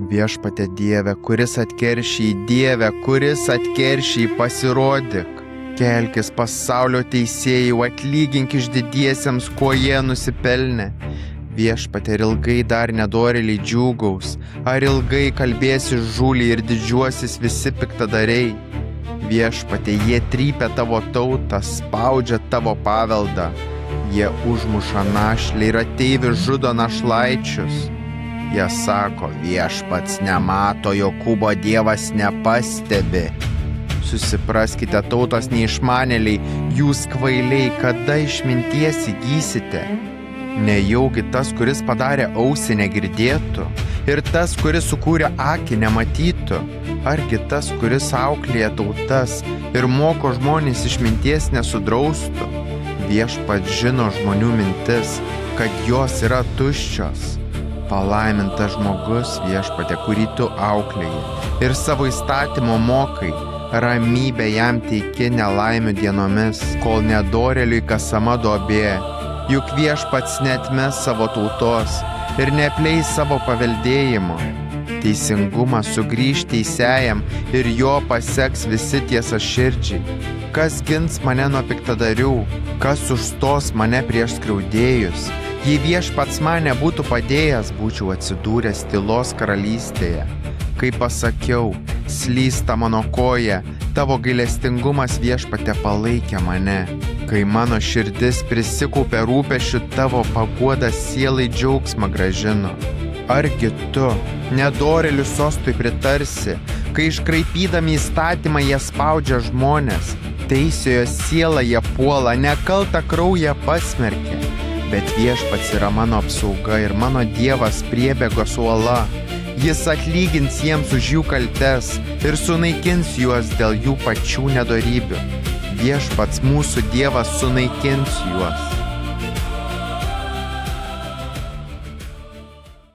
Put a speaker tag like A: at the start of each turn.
A: Viešpatie Dieve, kuris atkeršyji, Dieve, kuris atkeršyji, pasirodyk. Kelkis pasaulio teisėjų, atlygink išdidiesiems, kuo jie nusipelnė. Viešpatie, ar ilgai dar nedorėliai džiūgaus, ar ilgai kalbėsi žūlį ir didžiuosis visi piktadariai. Viešpatie, jie trypia tavo tautą, spaudžia tavo paveldą. Jie užmuša našlę ir ateivių žudo našlaičius. Jie sako, viešpats nemato, Jokūbo Dievas nepastebi. Susipraskite, tautos neišmanėliai, jūs kvailiai, kada išminties įgysite? Nejaugi tas, kuris padarė ausį, negirdėtų, ir tas, kuris sukūrė akį, nematytų? Argi tas, kuris auklėja tautas ir moko žmonės išminties, nesudraustų? Viešpats žino žmonių mintis, kad jos yra tuščios. Palaimintas žmogus, Viešpatie, kurį tu auklėji ir savo įstatymo mokai, ramybę jam teiki nelaimių dienomis, kol nedorėliui kasama duobė. Juk Viešpats neatmes savo tautos ir neapleis savo paveldėjimo. Teisingumas sugrįš teisėjam ir jo paseks visi tiesaširdžiai. Kas gins mane nuo piktadarių, kas užstos mane prieš skriaudėjus? Jei Viešpats man nebūtų padėjęs, būčiau atsidūręs tylos karalystėje. Kai pasakiau, slysta mano koja, tavo gailestingumas, Viešpatie, palaikė mane. Kai mano širdis prisikaupė rūpesčių, tavo paguodas sielai džiaugsmą grąžino. Argi tu, nedorėlių sostui pritarsi, kai iškraipydami įstatymą jie spaudžia žmonės, teisiojo sielą jie puola, nekaltą kraują pasmerkia. Bet Viešpats yra mano apsauga ir mano Dievas priebėgos uola. Jis atlygins jiems už jų kaltes ir sunaikins juos dėl jų pačių nedorybių. Viešpats mūsų Dievas sunaikins juos.